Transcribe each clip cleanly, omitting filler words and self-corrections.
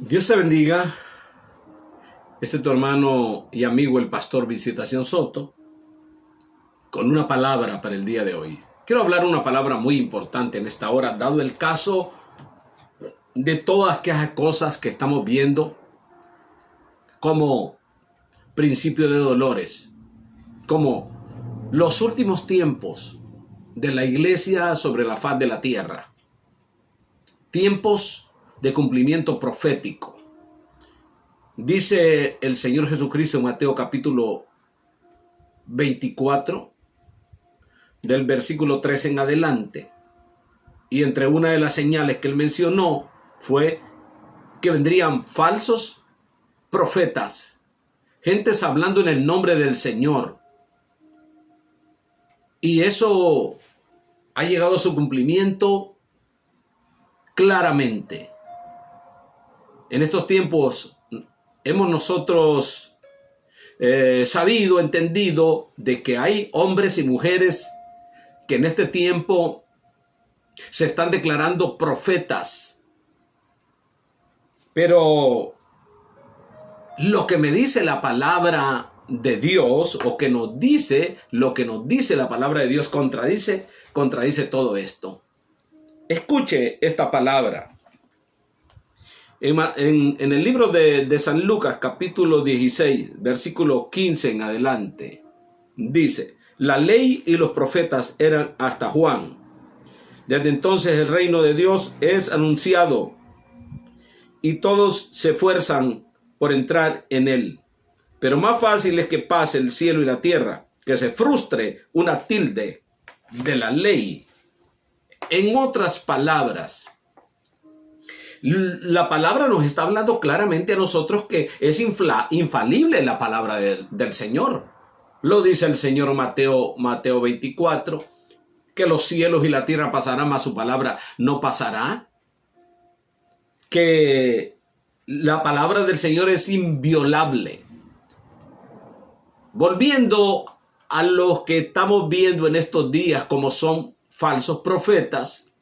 Dios te bendiga. Este es tu hermano y amigo el pastor Visitación Soto con una palabra para el día de hoy. Quiero hablar una palabra muy importante en esta hora, dado el caso de todas aquellas cosas que estamos viendo como principio de dolores, como los últimos tiempos de la iglesia sobre la faz de la tierra, tiempos de cumplimiento profético. Dice el Señor Jesucristo en Mateo capítulo 24, del versículo 13 en adelante, y entre una de las señales que él mencionó fue que vendrían falsos profetas, gentes hablando en el nombre del Señor, y eso ha llegado a su cumplimiento claramente. En estos tiempos hemos nosotros sabido, entendido de que hay hombres y mujeres que en este tiempo se están declarando profetas. Pero lo que me dice la palabra de Dios, o que nos dice, lo que nos dice la palabra de Dios contradice todo esto. Escuche esta palabra. En el libro de San Lucas, capítulo 16, versículo 15 en adelante, dice: la ley y los profetas eran hasta Juan. Desde entonces el reino de Dios es anunciado y todos se esfuerzan por entrar en él. Pero más fácil es que pase el cielo y la tierra, que se frustre una tilde de la ley. En otras palabras, la palabra nos está hablando claramente a nosotros que es infalible la palabra del Señor. Lo dice el Señor Mateo 24, que los cielos y la tierra pasarán, mas su palabra no pasará. Que la palabra del Señor es inviolable. Volviendo a los que estamos viendo en estos días como son falsos profetas,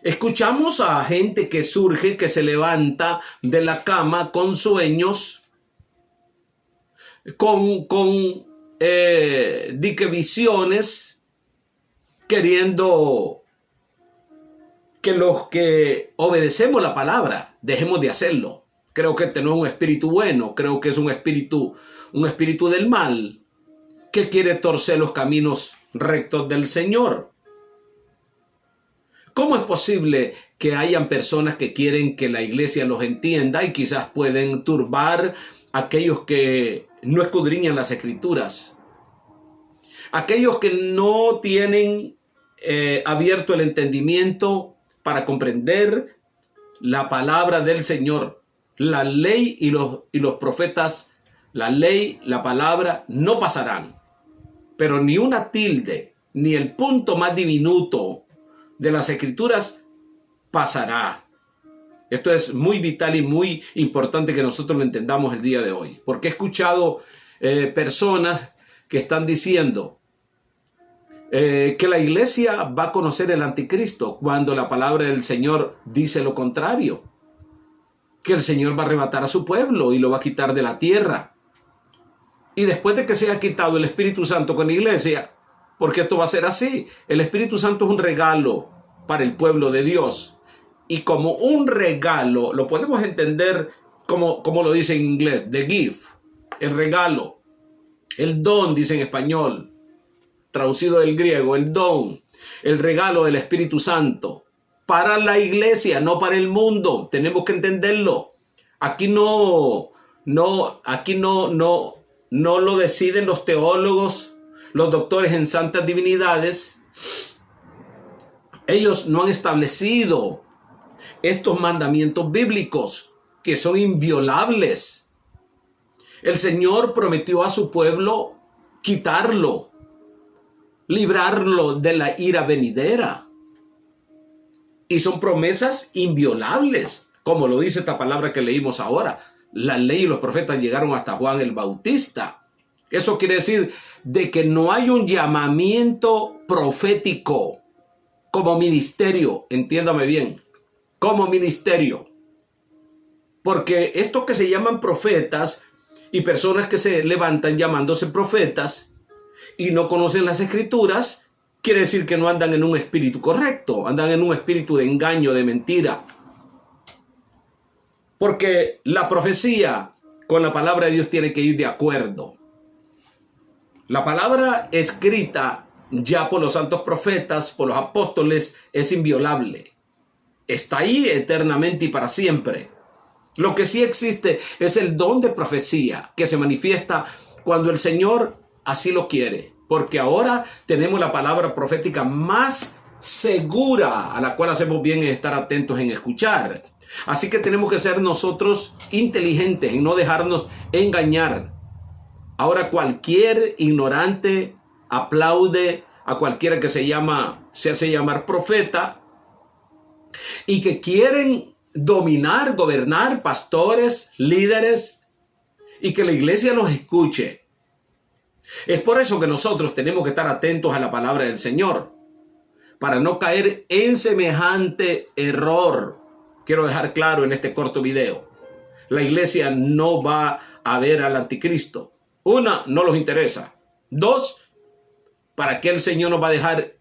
escuchamos a gente que surge, que se levanta de la cama con sueños, con visiones, queriendo que los que obedecemos la palabra dejemos de hacerlo. Creo que este no es un espíritu bueno, creo que es un espíritu del mal, que quiere torcer los caminos rectos del Señor. ¿Cómo es posible que hayan personas que quieren que la iglesia los entienda y quizás pueden turbar a aquellos que no escudriñan las escrituras? Aquellos que no tienen abierto el entendimiento para comprender la palabra del Señor. La ley y los profetas, la ley, la palabra no pasarán. Pero ni una tilde, ni el punto más diminuto de las escrituras pasará. Esto es muy vital y muy importante que nosotros lo entendamos el día de hoy. Porque he escuchado personas que están diciendo que la iglesia va a conocer el anticristo, cuando la palabra del Señor dice lo contrario. Que el Señor va a arrebatar a su pueblo y lo va a quitar de la tierra. Y después de que se haya quitado el Espíritu Santo con la iglesia, porque esto va a ser así. El Espíritu Santo es un regalo para el pueblo de Dios. Y como un regalo, lo podemos entender como lo dice en inglés, the gift, el regalo. El don, dice en español, traducido del griego, el don, el regalo del Espíritu Santo. Para la iglesia, no para el mundo. Tenemos que entenderlo. Aquí no lo deciden los teólogos, los doctores en santas divinidades. Ellos no han establecido estos mandamientos bíblicos que son inviolables. El Señor prometió a su pueblo quitarlo, librarlo de la ira venidera. Y son promesas inviolables, como lo dice esta palabra que leímos ahora. La ley y los profetas llegaron hasta Juan el Bautista. Eso quiere decir de que no hay un llamamiento profético como ministerio, entiéndame bien, como ministerio. Porque estos que se llaman profetas y personas que se levantan llamándose profetas y no conocen las escrituras, quiere decir que no andan en un espíritu correcto, andan en un espíritu de engaño, de mentira. Porque la profecía con la palabra de Dios tiene que ir de acuerdo. La palabra escrita ya por los santos profetas, por los apóstoles, es inviolable. Está ahí eternamente y para siempre. Lo que sí existe es el don de profecía que se manifiesta cuando el Señor así lo quiere. Porque ahora tenemos la palabra profética más segura, a la cual hacemos bien en estar atentos en escuchar. Así que tenemos que ser nosotros inteligentes en no dejarnos engañar. Ahora cualquier ignorante aplaude a cualquiera que se hace llamar profeta y que quieren dominar, gobernar, pastores, líderes, y que la iglesia los escuche. Es por eso que nosotros tenemos que estar atentos a la palabra del Señor, para no caer en semejante error. Quiero dejar claro en este corto video: la iglesia no va a ver al anticristo. Una, no los interesa. Dos, ¿para qué el Señor nos va a dejar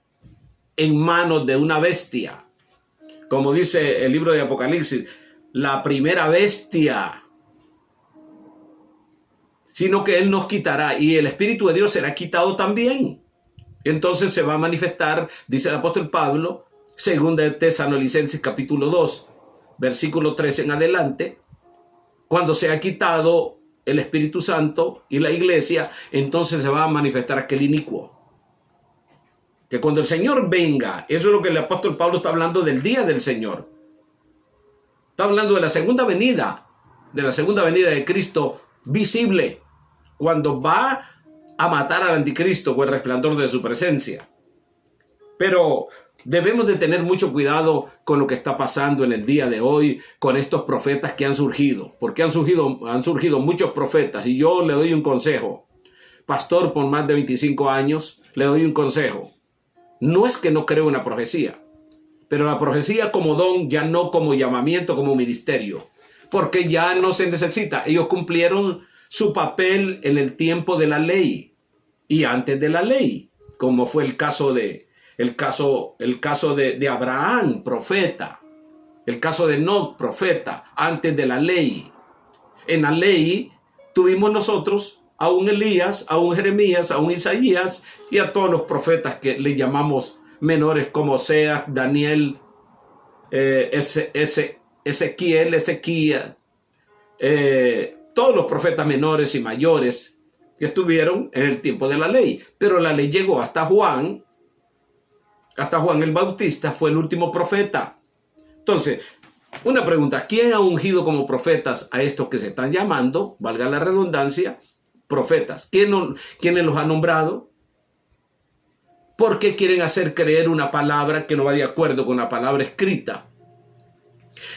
en manos de una bestia? Como dice el libro de Apocalipsis, la primera bestia. Sino que Él nos quitará y el Espíritu de Dios será quitado también. Entonces se va a manifestar, dice el apóstol Pablo, segunda de Tesalonicenses capítulo 2, versículo 13 en adelante, cuando se ha quitado el Espíritu Santo y la iglesia, entonces se va a manifestar aquel inicuo. Que cuando el Señor venga, eso es lo que el apóstol Pablo está hablando del día del Señor. Está hablando de la segunda venida de Cristo visible, cuando va a matar al anticristo con el resplandor de su presencia. Pero debemos de tener mucho cuidado con lo que está pasando en el día de hoy con estos profetas que han surgido, porque han surgido muchos profetas, y yo le doy un consejo. Pastor por más de 25 años, le doy un consejo. No es que no creo en la profecía, pero la profecía como don, ya no como llamamiento, como ministerio, porque ya no se necesita. Ellos cumplieron su papel en el tiempo de la ley y antes de la ley, como fue el caso de Abraham, profeta, el caso de Enoc, profeta, antes de la ley. En la ley tuvimos nosotros a un Elías, a un Jeremías, a un Isaías y a todos los profetas que le llamamos menores, como Oseas, Daniel, Ezequiel, todos los profetas menores y mayores que estuvieron en el tiempo de la ley. Pero la ley llegó hasta Juan. Hasta Juan el Bautista fue el último profeta. Entonces, una pregunta: ¿quién ha ungido como profetas a estos que se están llamando, valga la redundancia, profetas? ¿Quiénes los ha nombrado? ¿Por qué quieren hacer creer una palabra que no va de acuerdo con la palabra escrita?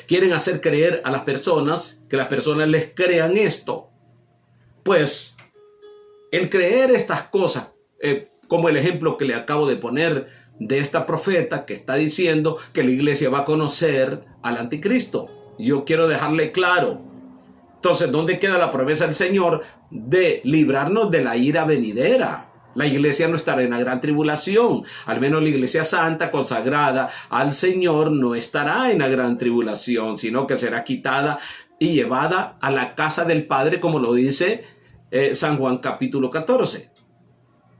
Quieren hacer creer a las personas, que las personas les crean esto. Pues el creer estas cosas, como el ejemplo que le acabo de poner de esta profeta que está diciendo que la iglesia va a conocer al anticristo. Yo quiero dejarle claro. Entonces, ¿dónde queda la promesa del Señor de librarnos de la ira venidera? La iglesia no estará en la gran tribulación. Al menos la iglesia santa, consagrada al Señor, no estará en la gran tribulación, sino que será quitada y llevada a la casa del Padre, como lo dice San Juan capítulo 14.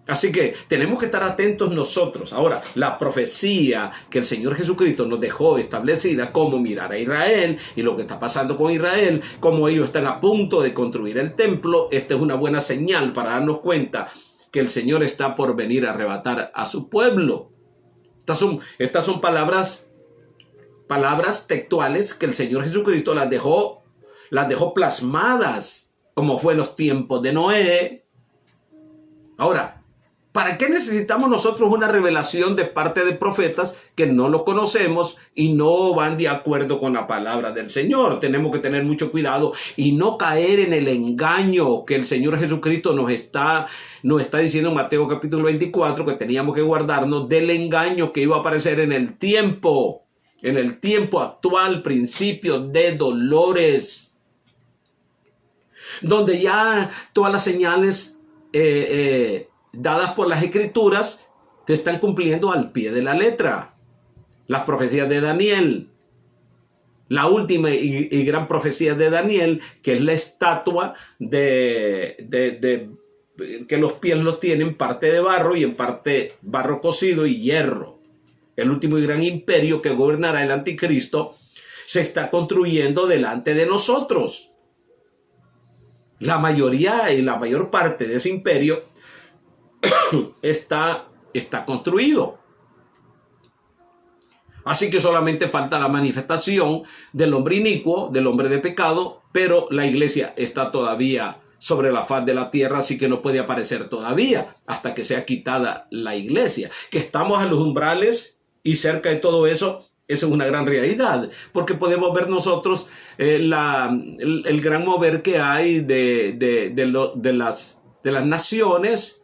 Así que tenemos que estar atentos nosotros. Ahora, la profecía que el Señor Jesucristo nos dejó establecida, cómo mirar a Israel y lo que está pasando con Israel, cómo ellos están a punto de construir el templo, esta es una buena señal para darnos cuenta que el Señor está por venir a arrebatar a su pueblo. Estas son palabras textuales que el Señor Jesucristo las dejó plasmadas, como fue en los tiempos de Noé. Ahora, ¿para qué necesitamos nosotros una revelación de parte de profetas que no los conocemos y no van de acuerdo con la palabra del Señor? Tenemos que tener mucho cuidado y no caer en el engaño que el Señor Jesucristo nos está diciendo en Mateo capítulo 24, que teníamos que guardarnos del engaño que iba a aparecer en el tiempo actual, principio de dolores. donde ya todas las señales dadas por las Escrituras se están cumpliendo al pie de la letra. Las profecías de Daniel, la última y gran profecía de Daniel, que es la estatua que los pies los tienen parte de barro y en parte barro cocido y hierro. El último y gran imperio que gobernará el anticristo se está construyendo delante de nosotros. La mayoría y la mayor parte de ese imperio está construido. Así que solamente falta la manifestación del hombre inicuo, del hombre de pecado, pero la iglesia está todavía sobre la faz de la tierra, así que no puede aparecer todavía hasta que sea quitada la iglesia. Que estamos a los umbrales y cerca de todo eso, eso es una gran realidad, porque podemos ver nosotros el gran mover que hay de las naciones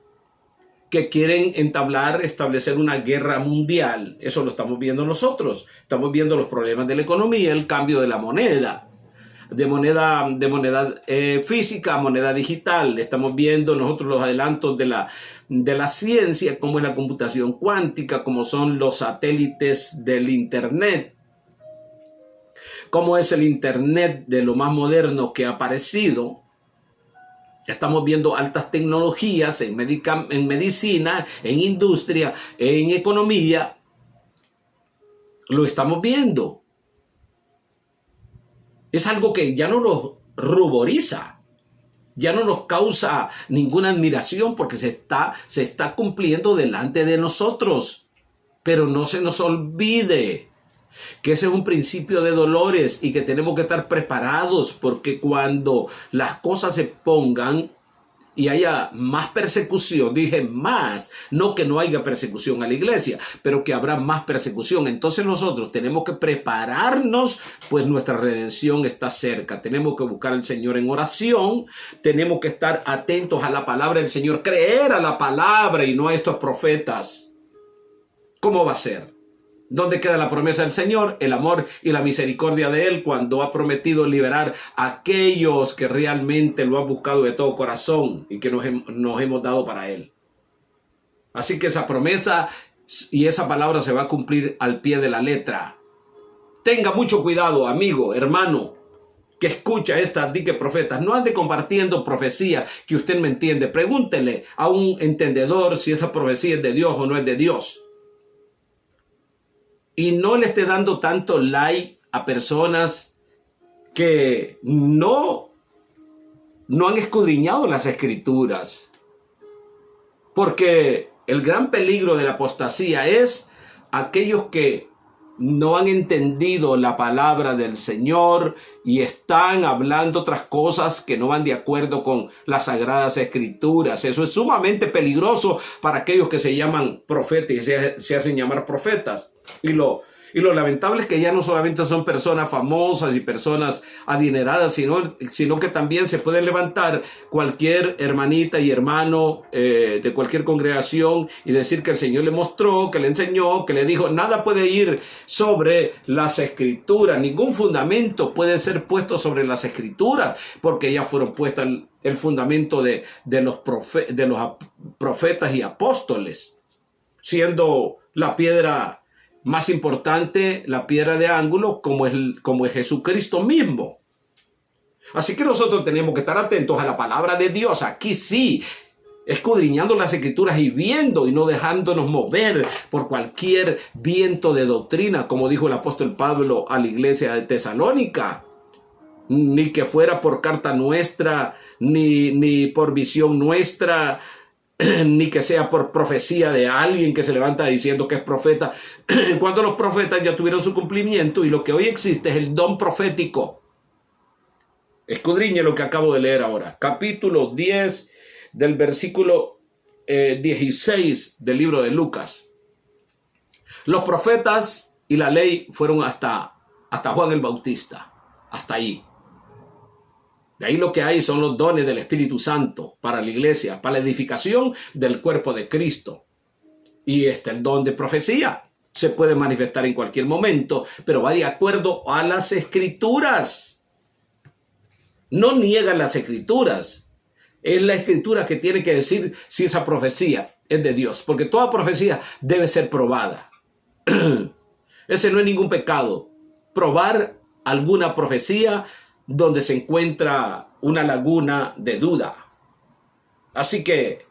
que quieren establecer una guerra mundial. Eso lo estamos viendo nosotros. Estamos viendo los problemas de la economía, el cambio de la moneda. De moneda física a moneda digital. Estamos viendo nosotros los adelantos de la ciencia, como es la computación cuántica, como son los satélites del Internet, como es el Internet de lo más moderno que ha aparecido. Estamos viendo altas tecnologías en medicina, en industria, en economía. Lo estamos viendo. Es algo que ya no nos ruboriza, ya no nos causa ninguna admiración porque se está cumpliendo delante de nosotros. Pero no se nos olvide que ese es un principio de dolores y que tenemos que estar preparados, porque cuando las cosas se pongan y haya más persecución, dije más, no que no haya persecución a la iglesia, pero que habrá más persecución. Entonces nosotros tenemos que prepararnos, pues nuestra redención está cerca. Tenemos que buscar al Señor en oración, tenemos que estar atentos a la palabra del Señor, creer a la palabra y no a estos profetas. ¿Cómo va a ser? ¿Dónde queda la promesa del Señor? El amor y la misericordia de Él cuando ha prometido liberar a aquellos que realmente lo han buscado de todo corazón y que nos hemos dado para Él. Así que esa promesa y esa palabra se va a cumplir al pie de la letra. Tenga mucho cuidado, amigo, hermano, que escucha estas dique profetas. No ande compartiendo profecía que usted me entiende. Pregúntele a un entendedor si esa profecía es de Dios o no es de Dios. Y no le esté dando tanto like a personas que no han escudriñado las Escrituras. Porque el gran peligro de la apostasía es aquellos que no han entendido la palabra del Señor y están hablando otras cosas que no van de acuerdo con las Sagradas Escrituras. Eso es sumamente peligroso para aquellos que se llaman profetas y se hacen llamar profetas. Y lo lamentable es que ya no solamente son personas famosas y personas adineradas, sino que también se puede levantar cualquier hermanita y hermano de cualquier congregación y decir que el Señor le mostró, que le enseñó, que le dijo. Nada puede ir sobre las Escrituras, ningún fundamento puede ser puesto sobre las Escrituras, porque ya fueron puestas el fundamento de los profetas y apóstoles, siendo la piedra más importante, la piedra de ángulo, como es Jesucristo mismo. Así que nosotros tenemos que estar atentos a la palabra de Dios. Aquí sí, escudriñando las Escrituras y viendo y no dejándonos mover por cualquier viento de doctrina, como dijo el apóstol Pablo a la iglesia de Tesalónica. Ni que fuera por carta nuestra, ni por visión nuestra, ni que sea por profecía de alguien que se levanta diciendo que es profeta, cuando los profetas ya tuvieron su cumplimiento y lo que hoy existe es el don profético. Escudriñe lo que acabo de leer ahora. Capítulo 10 del versículo 16 del libro de Lucas. Los profetas y la ley fueron hasta Juan el Bautista, hasta ahí. De ahí lo que hay son los dones del Espíritu Santo para la iglesia, para la edificación del cuerpo de Cristo. Y el don de profecía se puede manifestar en cualquier momento, pero va de acuerdo a las Escrituras. No niega las escrituras. Es la escritura que tiene que decir si esa profecía es de Dios, porque toda profecía debe ser probada. Ese no es ningún pecado. Probar alguna profecía donde se encuentra una laguna de duda. Así que,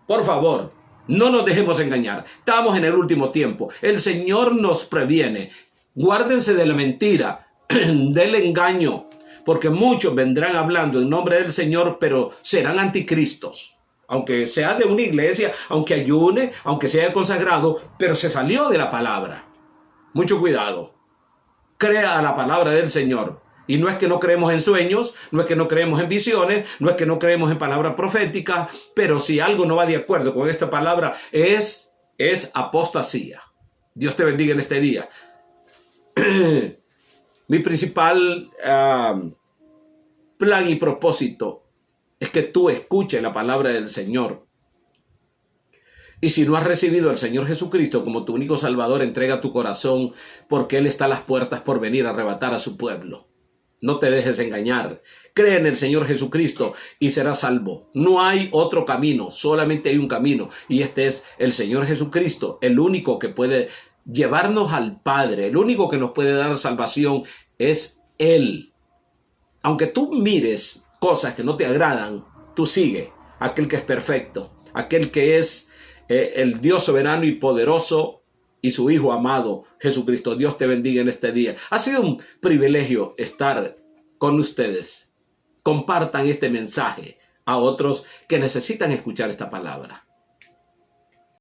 por favor, no nos dejemos engañar. Estamos en el último tiempo. El Señor nos previene. Guárdense de la mentira, del engaño, porque muchos vendrán hablando en nombre del Señor, pero serán anticristos. Aunque sea de una iglesia, aunque ayune, aunque sea consagrado, pero se salió de la palabra. Mucho cuidado. Crea la palabra del Señor. Y no es que no creemos en sueños, no es que no creemos en visiones, no es que no creemos en palabras proféticas, pero si algo no va de acuerdo con esta palabra es apostasía. Dios te bendiga en este día. Mi principal plan y propósito es que tú escuches la palabra del Señor. Y si no has recibido al Señor Jesucristo como tu único Salvador, entrega tu corazón, porque Él está a las puertas por venir a arrebatar a su pueblo. No te dejes engañar. Cree en el Señor Jesucristo y serás salvo. No hay otro camino, solamente hay un camino. Y este es el Señor Jesucristo, el único que puede llevarnos al Padre, el único que nos puede dar salvación es Él. Aunque tú mires cosas que no te agradan, tú sigue aquel que es perfecto, aquel que es el Dios soberano y poderoso y su Hijo amado, Jesucristo. Dios te bendiga en este día. Ha sido un privilegio estar con ustedes. Compartan este mensaje a otros que necesitan escuchar esta palabra.